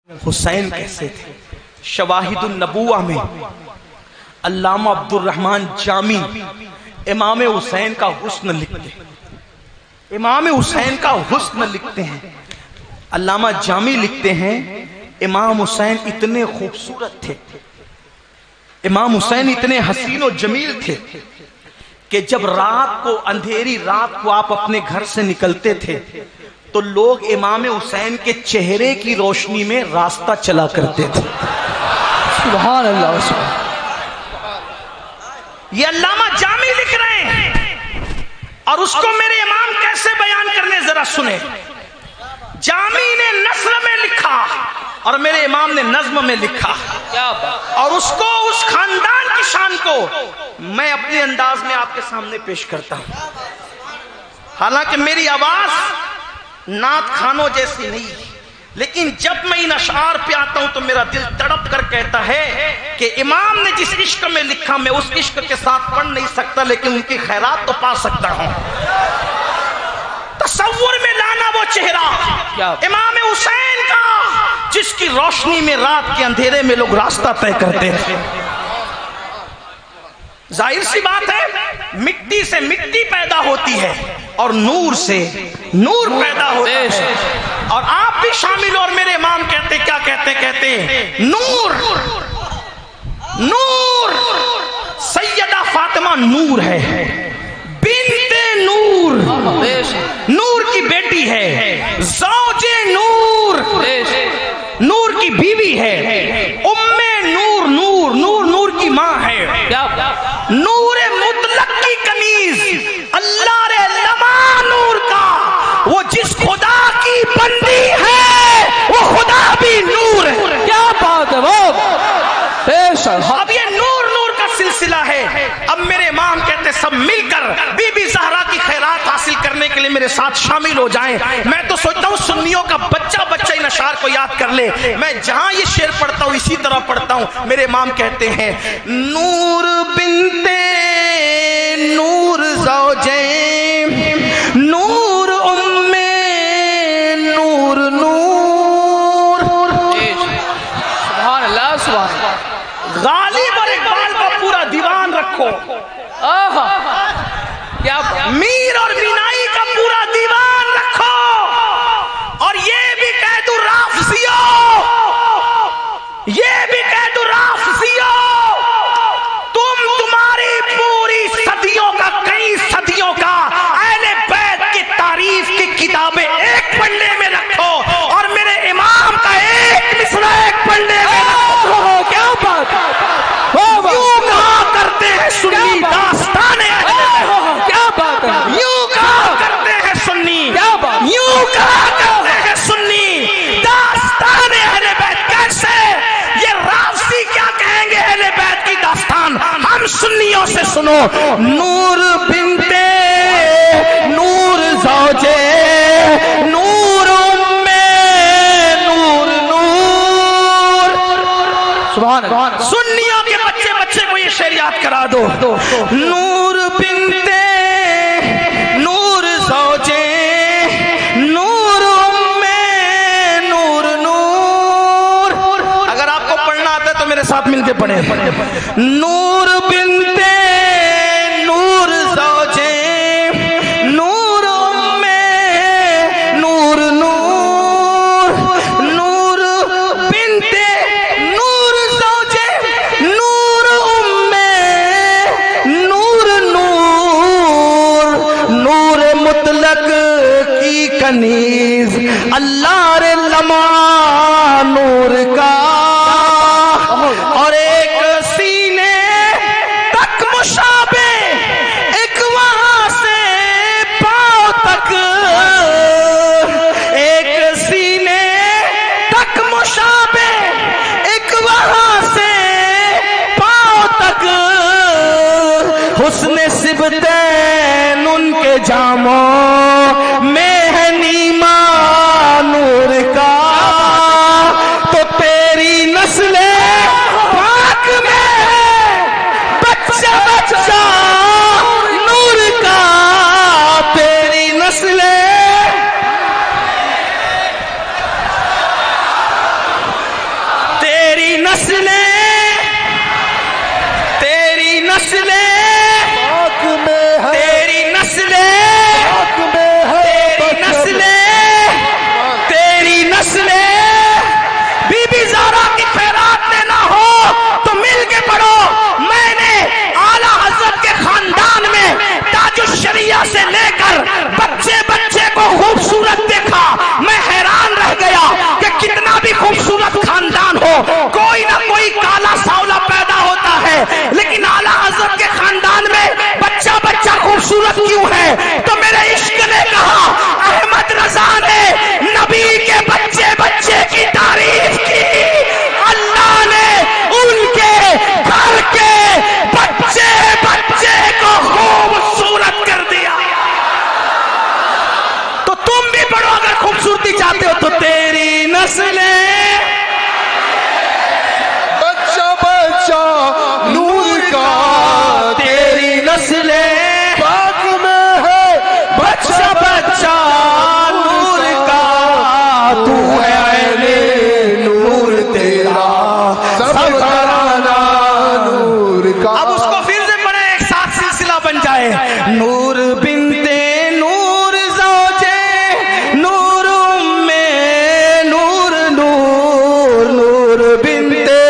حسین کیسے تھے؟ شواہد النبوہ میں علامہ عبدالرحمن جامی امام حسین کا حسن لکھتے ہیں، امام حسین کا حسن لکھتے ہیں۔ علامہ جامی لکھتے ہیں امام حسین اتنے خوبصورت تھے، امام حسین اتنے حسین و جمیل تھے کہ جب رات کو، اندھیری رات کو آپ اپنے گھر سے نکلتے تھے تو لوگ امام حسین کے چہرے کی روشنی میں راستہ چلا کرتے تھے۔ سبحان اللہ۔ یہ علامہ جامی لکھ رہے ہیں، اور اس کو میرے امام کیسے بیان کرنے ذرا سنیں۔ جامی نے نثر میں لکھا اور میرے امام نے نظم میں لکھا، اور اس کو، اس خاندان کی شان کو میں اپنے انداز میں آپ کے سامنے پیش کرتا ہوں۔ حالانکہ میری آواز نعت خانوں جیسی نہیں، لیکن جب میں ان اشعار پہ آتا ہوں تو میرا دل تڑپ کر کہتا ہے کہ امام نے جس عشق میں لکھا میں اس عشق کے ساتھ پڑھ نہیں سکتا، لیکن ان کی خیرات تو پا سکتا ہوں۔ تصور میں لانا وہ چہرہ امام حسین کا جس کی روشنی میں رات کے اندھیرے میں لوگ راستہ طے کرتے تھے۔ ظاہر سی بات ہے، مٹی سے مٹی پیدا ہوتی ہے اور نور سے نور پیدا ہوتا ہے، اور آپ بھی شامل ہو۔ اور میرے امام کہتے کیا کہتے نور نور، سیدہ فاطمہ نور ہے، بنت نور، نور کی بیٹی ہے، زوج نور، نور کی بیوی ہے، ام نور، نور نور نور کی ماں ہے، نور مطلق کی کنیز، اللہ رے لما نور کا، وہ جس خدا کی بندی ہے وہ خدا بھی نور ہے۔ کیا بات ہے وہ؟ اب یہ نور نور کا سلسلہ ہے۔ اب میرے امام کہتے سب مل کر بی بی زہرا کی خیرات حاصل کرنے کے لیے میرے ساتھ شامل ہو جائیں۔ میں تو سوچتا ہوں سنیوں کا بچہ ان اشعار کو یاد کر لے۔ میں جہاں یہ شعر پڑھتا ہوں اسی طرح پڑھتا ہوں۔ میرے امام کہتے ہیں نور بنتے نور زوجین، نور ام نور نور۔ سبحان اللہ، سبحان اللہ۔ غالب اور اقبال کا پورا دیوان رکھو، کیا میر اور مینائی کا پورا دیوان رکھو، اور یہ بھی کہہ دو رافضیو، یہ بھی کہہ دو رافضیو، تمہاری پوری صدیوں کا، کئی صدیوں کا اہل بیت کی تعریف کی کتابیں ایک پلڑے میں رکھو، اور میرے امام کا ایک مصرع ایک پلڑے میں رکھو۔ کیا بات ہے؟ یوں کہا کرتے ہیں سنی داستان اہل بیت، کیا بات ہے؟ یوں کہا کرتے ہیں سنی، کیا بات؟ یوں کہا کرتے ہیں سنی داستان اہل بیت۔ کیسے؟ یہ رافضی کیا کہیں گے اہل بیت کی داستان؟ ہم سنیوں سے سنو۔ نور بنتے نور زوجے، نور ام نور نور۔ سبحان اللہ۔ سنیوں کے بچے کو یہ شعر یاد کرا دو۔ نور بنتے نور زوجے، نور ام نور نور۔ اگر آپ کو پڑھنا آتا ہے تو میرے ساتھ مل کے پڑھیں۔ نور بنتے نور زوجے، نور ام نور نور، نور بنتے نور زوجے، نور ام نور نور، نور مطلق کی کنیز، اللہ رے لما نور کا، اور ایک سینے تک مشابہ، ایک وہاں سے پاؤں تک، ایک سینے تک مشابہ، ایک وہاں سے پاؤں تک، حسن سبتین ان کے جاموں میں ہے نیما نور کا، تو تیری کوئی نہ کوئی کالا ساولا پیدا ہوتا ہے، لیکن اعلیٰ حضرت کے خاندان میں بچہ بچہ خوبصورت کیوں ہے؟ تو میرے عشق نے کہا، احمد رضا نے نبی کے بچے بچے کی تعریف کی، اللہ نے ان کے گھر کے بچے بچے کو خوبصورت کر دیا۔ تو تم بھی پڑھو، اگر خوبصورتی چاہتے ہو تو تیری نسلیں بچہ بچہ نور کا، تیری نسلیں پاک میں ہے بچہ بچہ نور کا، تو ہے عین نور تیرا سب گھرانہ نور کا۔ اب اس کو پھر سے پڑھیں، ایک ساتھ سلسلہ بن جائے۔ نور بنتے نور زوجے نور میں نور نور، نور بنتے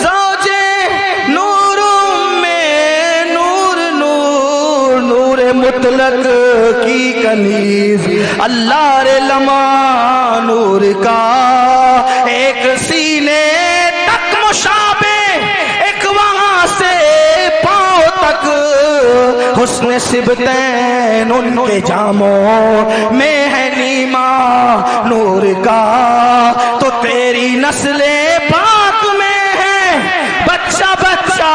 زوجے نور میں نور نور، نور مطلق کی کنیز اللہ رے لمع نور کا، ایک سینے تک مشابہ، ایک وہاں سے پاؤں تک حسن سبتین ان کے جاموں میں ہے نیما نور کا، تو تیری نسل پاک میں ہے بچہ بچہ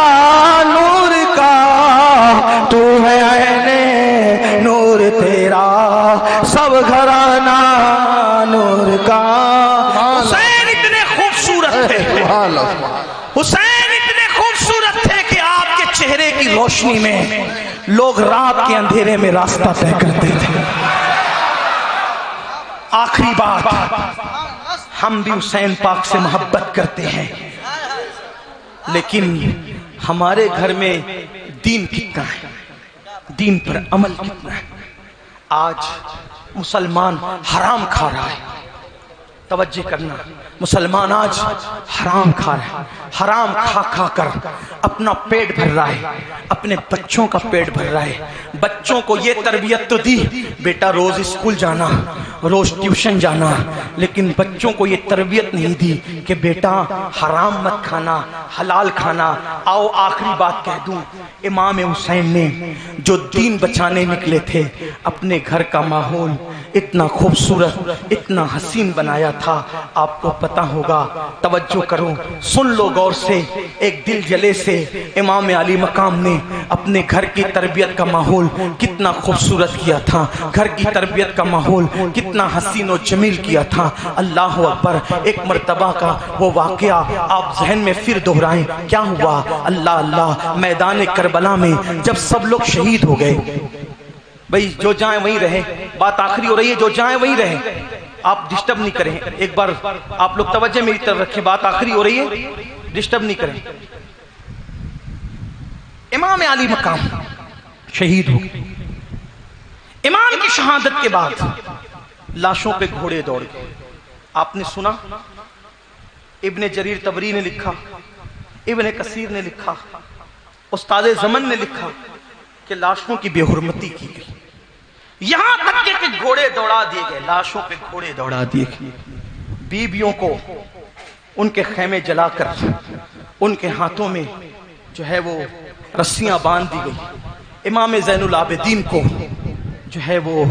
نور کا، تو ہے عین نور تیرا سب گھرانہ نور کا۔ حسین اتنے خوبصورت تھے، سبحان اللہ، سبحان اللہ۔ حسین اتنے خوبصورت تھے کہ آپ کے چہرے کی روشنی میں لوگ رات کے اندھیرے میں راستہ طے کرتے تھے۔ آخری بات، ہم بھی حسین پاک سے محبت کرتے ہیں، لیکن ہمارے گھر میں دین کتنا ہے، دین پر عمل کتنا ہے؟ آج مسلمان حرام کھا رہا ہے، توجہ کرنا، مسلمان آج حرام کھا رہا ہے، حرام کھا کھا کر اپنا پیٹ بھر رہا ہے، اپنے بچوں کا پیٹ بھر رہا ہے۔ بچوں کو یہ تربیت تو دی، بیٹا روز اسکول جانا، روز ٹیوشن جانا، لیکن بچوں کو یہ تربیت نہیں دی کہ بیٹا حرام مت کھانا، حلال کھانا۔ آؤ آخری بات کہہ دوں، امام حسین نے جو دین بچانے نکلے تھے، اپنے گھر کا ماحول اتنا خوبصورت، اتنا حسین بنایا تھا، آپ کو پتہ ہوگا، توجہ کرو، سن لو غور سے، ایک دل جلے سے امام علی مقام نے اپنے گھر کی تربیت کا ماحول کتنا خوبصورت کیا تھا، گھر کی تربیت کا ماحول کتنا حسین و جمیل کیا تھا۔ اللہ اکبر، ایک مرتبہ کا وہ واقعہ آپ ذہن میں پھر دہرائیں، کیا ہوا؟ اللہ اللہ، میدان کربلا میں جب سب لوگ شہید ہو گئے، بھئی جو جائیں وہیں رہے، بات آخری ہو رہی ہے، جو جائیں وہیں رہے، آپ ڈسٹرب نہیں کریں، ایک بار آپ لوگ توجہ میری طرف رکھیں، بات آخری ہو رہی ہے، ڈسٹرب نہیں کریں۔ امام علی مقام شہید ہو گئے، امام کی شہادت کے بعد لاشوں پہ گھوڑے دوڑ گئے۔ آپ نے سنا، ابن جریر طبری نے لکھا، ابن کثیر نے لکھا، استاد زمن نے لکھا کہ لاشوں کی بے حرمتی کی گئی، یہاں تک کہ گھوڑے دوڑا دیے گئے، لاشوں پہ گھوڑے دوڑا دیے گئے، بیویوں کو ان کے خیمے جلا کر ان کے ہاتھوں میں جو ہے وہ رسیاں باندھ دی گئی، امام زین العابدین کو جو ہے وہ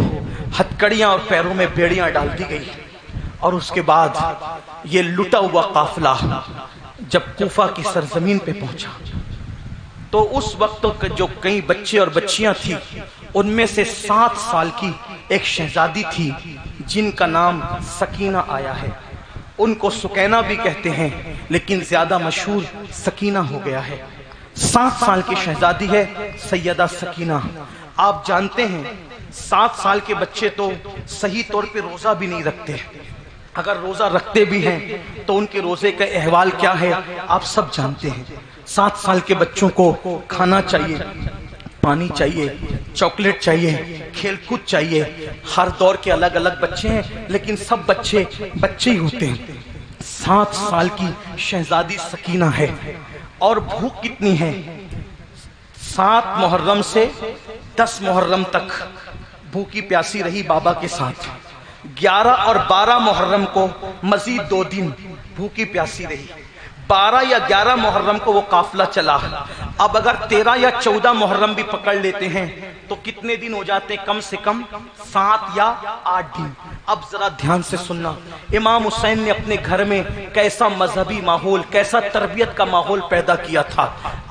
ہتکڑیاں اور پیروں میں بیڑیاں ڈال دی گئی، اور اس کے بعد یہ لٹا ہوا قافلہ جب کوفہ کی سرزمین پہ پہنچا تو اس وقت جو کئی بچے اور بچیاں تھیں، ان میں سے 7 سال کی ایک شہزادی تھی جن کا نام سکینہ آیا ہے، ان کو سکینہ بھی کہتے ہیں لیکن زیادہ مشہور سکینہ ہو گیا ہے۔ 7 سال کی شہزادی ہے سیدہ سکینہ۔ آپ جانتے ہیں 7 سال کے بچے تو صحیح طور پہ روزہ بھی نہیں رکھتے، اگر روزہ رکھتے بھی ہیں تو ان کے روزے کا احوال کیا ہے آپ سب جانتے ہیں۔ 7 سال کے بچوں کو کھانا چاہیے، پانی چاہیے، چاکلیٹ چاہیے، کھیل کود چاہیے۔ ہر دور کے الگ الگ بچے ہیں لیکن سب بچے بچے ہی ہوتے ہیں۔ 7 سال کی شہزادی سکینہ ہے، اور بھوک کتنی ہے، 7 محرم سے 10 محرم تک بھوکی پیاسی رہی بابا کے ساتھ، 11 اور 12 محرم کو مزید 2 دن بھوکی پیاسی رہی. 12 یا 11 محرم کو وہ قافلہ چلا. اب اگر 13 یا 14 محرم بھی پکڑ لیتے ہیں تو کتنے دن ہو جاتے ہیں؟ کم سے کم 7 یا 8 دن. اب ذرا دھیان سے سننا، امام حسین نے اپنے گھر میں کیسا مذہبی ماحول، کیسا تربیت کا ماحول پیدا کیا تھا.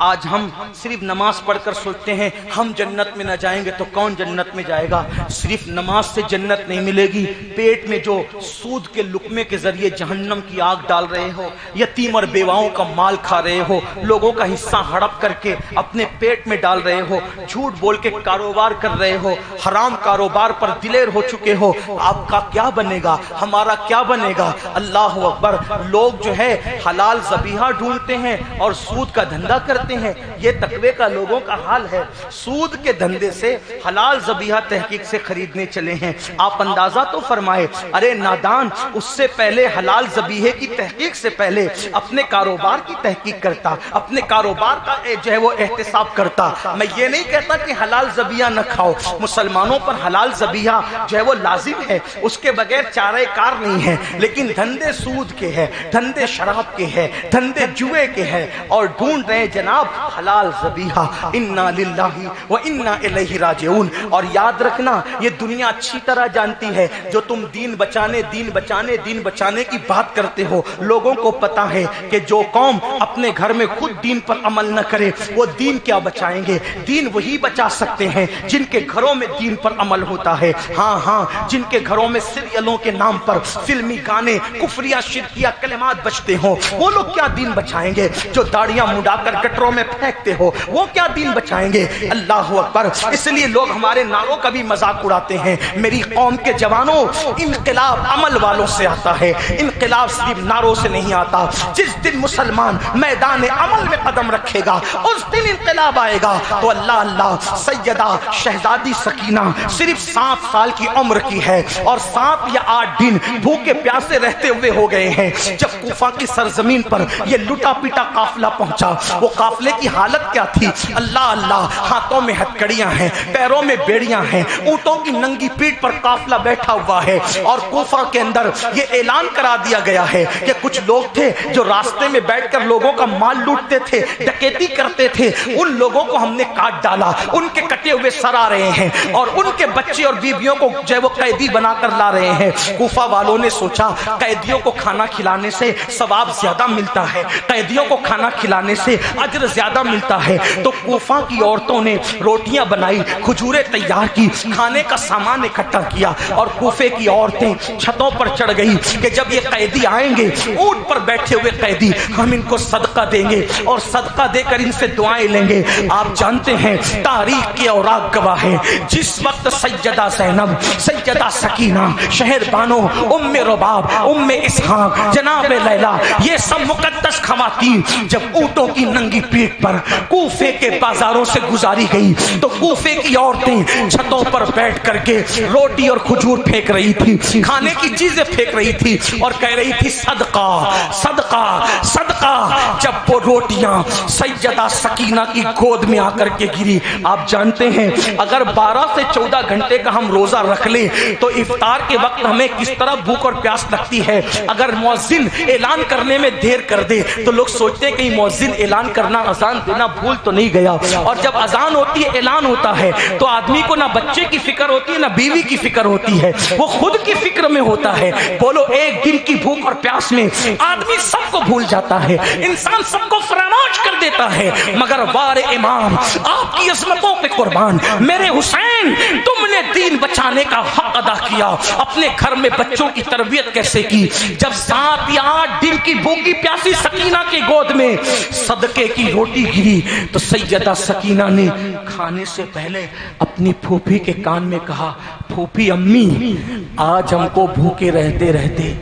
آج ہم صرف نماز پڑھ کر سوچتے ہیں ہم جنت میں نہ جائیں گے تو کون جنت میں جائے گا. صرف نماز سے جنت نہیں ملے گی. پیٹ میں جو سود کے لقمے کے ذریعے جہنم کی آگ ڈال رہے ہو، یتیم اور بیواؤں کا مال کھا رہے ہو، لوگوں کا حصہ ہڑپ کر کے اپنے پیٹ میں ڈال رہے ہو، جھوٹ بول کے کاروبار کر رہے ہو، حرام کاروبار پر دلیر ہو چکے ہو، آپ کا کیا بنے گا؟ ہمارا کیا بنے گا؟ اللہ اکبر. لوگ جو ہے حلال ذبیحہ ڈھونڈتے ہیں اور سود کا دھندا کرتے ہیں. یہ تقوی کا لوگوں کا حال ہے. سود کے دھندے سے حلال ذبیحہ تحقیق سے خریدنے چلے ہیں. آپ اندازہ تو فرمائے، ارے نادان، اس سے پہلے حلال ذبیحے کی تحقیق سے پہلے اپنے کاروبار کی تحقیق کرتا، اپنے کاروبار کا جو ہے وہ احتساب کرتا. میں یہ نہیں کہتا کہ حلال ذبیحہ نہ کھاؤ، مسلمانوں پر حلال ذبیحہ جو ہے وہ لازم ہے، اس کے بغیر چارہ کار نہیں ہے. لیکن دھندے سود کے ہیں، دھندے شراب کے ہیں، دھندے جوئے کے ہیں، اور ڈھونڈ رہے جناب حلال ذبیحہ. انا للہ و انا الیہ راجعون. اور یاد رکھنا، یہ دنیا اچھی طرح جانتی ہے جو تم دین بچانے دین بچانے دین بچانے کی بات کرتے ہو. لوگوں کو پتا ہے کہ جو قوم اپنے گھر میں خود دین پر عمل نہ کرے وہ دین کیا بچائیں گے. دین وہی بچا سکتے ہیں جن کے گھروں میں دین پر عمل ہوتا ہے. ہاں ہاں، جن کے گھروں میں سیریلوں کے نام پر فلمی گانے، کفریہ شرکیہ کلمات بجتے ہوں، وہ لوگ کیا دین بچائیں گے؟ جو داڑیاں مڈا کر گٹروں میں پھینکتے ہو وہ کیا دین بچائیں گے؟ اللہ اکبر. اس لیے لوگ ہمارے نعروں کا بھی مذاق اڑاتے ہیں. میری قوم کے جوانوں، انقلاب عمل والوں سے آتا ہے، انقلاب صرف نعروں سے نہیں آتا. جس دن مسلمان میدان عمل میں قدم رکھے گا اس دن انقلاب آئے گا. تو اللہ اللہ، سیدہ شہزادی سکینہ صرف 7 سال کی عمر کی ہے اور 7 یا 8 دن بھوکے پیاسے رہتے ہوئے ہو گئے ہیں جب کوفہ کی سرزمین پر یہ لٹا پیٹا قافلہ پہنچا. وہ قافلے کی حالت کیا تھی؟ اللہ اللہ، ہاتھوں میں ہتھکڑیاں ہیں، پیروں میں بیڑیاں ہیں، اونٹوں کی ننگی پیٹھ پر قافلہ بیٹھا ہوا ہے. اور کوفہ کے اندر یہ اعلان کرا دیا گیا ہے کہ کچھ لوگ تھے جو راستے میں بیٹھ کر لوگوں کا مال لوٹتے تھے، ڈکیتی کرتے تھے، ان لوگوں کو ہم نے کاٹ ڈالا. ان کے کٹے ہوئے سر آ رہے ہیں اور ان کے بچے اور بیویوں کو جو ہے وہ قیدی بنا کر لا رہے ہیں. کوفہ والوں نے سوچا قیدیوں کو کھانا کھلانے سے ثواب زیادہ ملتا ہے، قیدیوں کو کھانا کھلانے سے اجر زیادہ ملتا ہے. تو کوفہ کی عورتوں نے روٹیاں بنائی، کھجوریں تیار کی، کھانے کا سامان اکٹھا کیا، اور کوفے کی عورتیں چھتوں پر چڑھ گئی کہ جب یہ قیدی آئیں گے، اونٹ پر بیٹھے ہوئے قیدی، ہم ان کو صدقہ دیں گے اور صدقہ دے کر ان سے دعائیں لیں گے. آپ جانتے ہیں تاریخ کے اوراق گواہ ہیں، جس وقت سیدہ زینب، سیدہ سکینہ، شہر بانو، ام رباب، ام اسحاق، جناب لیلا، یہ سب مقدس خواتین جب اونٹوں کی ننگی پیٹھ پر کوفے کے بازاروں سے گزاری گئی تو کوفے کی عورتیں چھتوں پر بیٹھ کر کے روٹی اور کھجور پھینک رہی تھی، کھانے کی چیزیں پھینک رہی تھی اور کہہ رہی تھی صدقہ صدقہ صدقہ. جب وہ روٹیاں سیدہ سکینہ کی گود میں آ کر کے گری، آپ جانتے ہیں اگر 12 سے 14 گھنٹے کا ہم روزہ رکھ لیں تو افطار کے وقت ہمیں کس طرح بھوک اور پیاس لگتی ہے. اگر مؤذن اعلان کرنے میں دیر کر دے تو لوگ سوچتے ہیں کہ مؤذن اعلان کرنا، اذان دینا بھول تو نہیں گیا. اور جب اذان ہوتی ہے، اعلان ہوتا ہے، تو آدمی کو نہ بچے کی فکر ہوتی ہے نہ بیوی کی فکر ہوتی ہے، وہ خود کی فکر میں ہوتا ہے. بولو، ایک دن کی بھوک اور پیاس میں آدمی سب کو بھول جاتا ہے، انسان سب کو فراموش کر دیتا ہے. مگر وار امام، آپ کی عظمتوں پہ قربان، میرے حسین، تم نے دین بچانے کا حق ادا کیا. اپنے گھر میں بچوں کی تربیت کیسے کی؟ جب 7 یا 8 دن کی بھوکی پیاسی سکینہ کی گود میں صدقے کی روٹی گری تو سیدہ سکینہ نے کھانے سے پہلے اپنی پھوپھی کے کان میں کہا، پھوپھی امی، آج ہم کو بھوکے رہتے رہتے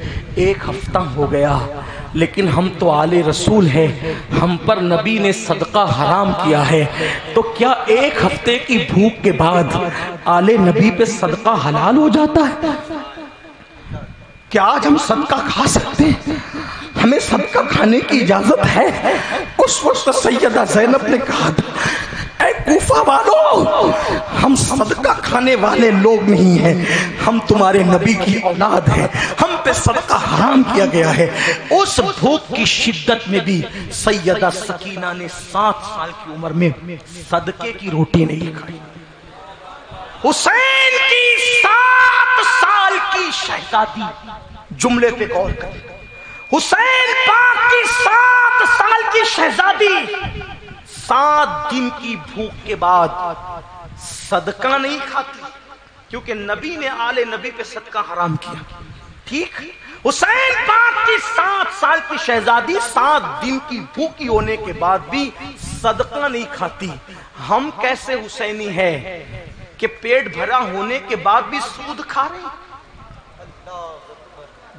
1 ہفتہ ہو گیا، لیکن ہم تو آل رسول ہیں، ہم پر نبی نے صدقہ حرام کیا ہے، تو کیا 1 ہفتے کی بھوک کے بعد آل نبی پہ صدقہ حلال ہو جاتا ہے؟ کیا آج ہم صدقہ کھا سکتے ہیں؟ ہمیں صدقہ کھانے کی اجازت ہے؟ اس وقت سیدہ زینب نے کہا، اے کوفہ والو، ہم صدقہ کھانے والے لوگ نہیں ہیں، ہم تمہارے نبی کی اولاد ہیں، ہم پہ صدقہ حرام کیا گیا ہے۔ اس بھوک کی شدت میں بھی سیدہ سکینہ نے 7 سال کی عمر میں صدقے کی روٹی نہیں کھائی۔ حسین کی 7 سال کی شہزادی، جملے پہ غور کریں، حسین پاک کی 7 سال کی شہزادی 7 دن کی بھوک کے بعد صدقہ نہیں کھاتی، کیونکہ نبی نے آل نبی پہ صدقہ حرام کیا۔ ٹھیک، حسین پاک کی 7 سال کی شہزادی 7 دن کی بھوکی ہونے کے بعد بھی صدقہ نہیں کھاتی۔ ہم کیسے حسینی ہیں کہ پیٹ بھرا ہونے کے بعد بھی سود کھا رہے ہیں،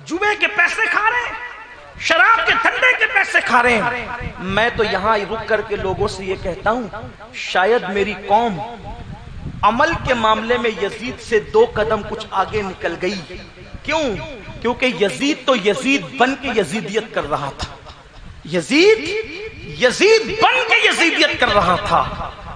جوئے کے پیسے کھا رہے ہیں، شراب کے دھندے کے پیسے کھا رہے ہیں۔ میں تو یہاں رک کر کے لوگوں سے یہ کہتا ہوں، شاید میری قوم عمل کے معاملے میں یزید سے 2 قدم کچھ آگے نکل گئی۔ کیوں؟ کیونکہ یزید تو یزید بن کے یزیدیت کر رہا تھا، یزید بن کے یزیدیت کر رہا تھا،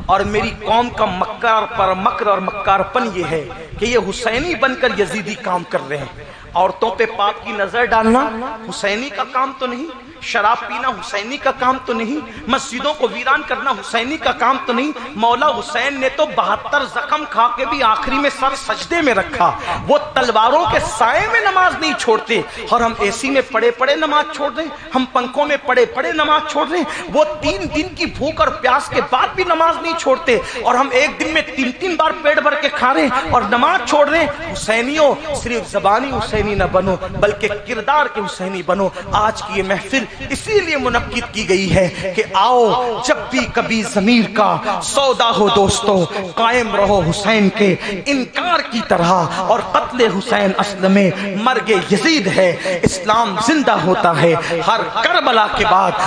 اور میری قوم کا مکر اور مکار پن یہ ہے کہ یہ حسینی بن کر یزیدی کام کر رہے ہیں۔ عورتوں پہ پاک کی نظر ڈالنا حسینی کا کام تو نہیں، شراب پینا حسینی کا کام تو نہیں، مسجدوں کو ویران کرنا حسینی کا کام تو نہیں۔ مولا حسین نے تو 72 زخم کھا کے بھی آخری میں سر سجدے میں رکھا۔ وہ تلواروں کے سائے میں نماز نہیں چھوڑتے، اور ہم اے سی میں پڑے پڑے نماز چھوڑ رہے ہیں، ہم پنکھوں میں پڑے پڑے نماز چھوڑ رہے ہیں۔ وہ 3 دن کی بھوک اور پیاس کے بعد بھی نماز نہیں چھوڑتے، اور ہم ایک دن میں 3 بار پیٹ بھر کے کھا رہے ہیں اور نماز چھوڑ رہے ہیں۔ حسینیوں، صرف زبانی حسینی نہ بنو بلکہ کردار کے حسینی بنو۔ آج کی یہ محفل اسی لیے منعقد کی گئی ہے کہ آؤ جب بھی کبھی ضمیر کا سودا ہو دوستو، قائم رہو حسین کے انکار کی طرح، اور قتل حسین اصل میں مرگ یزید ہے۔ اسلام زندہ ہوتا ہے ہر کربلا کے بعد۔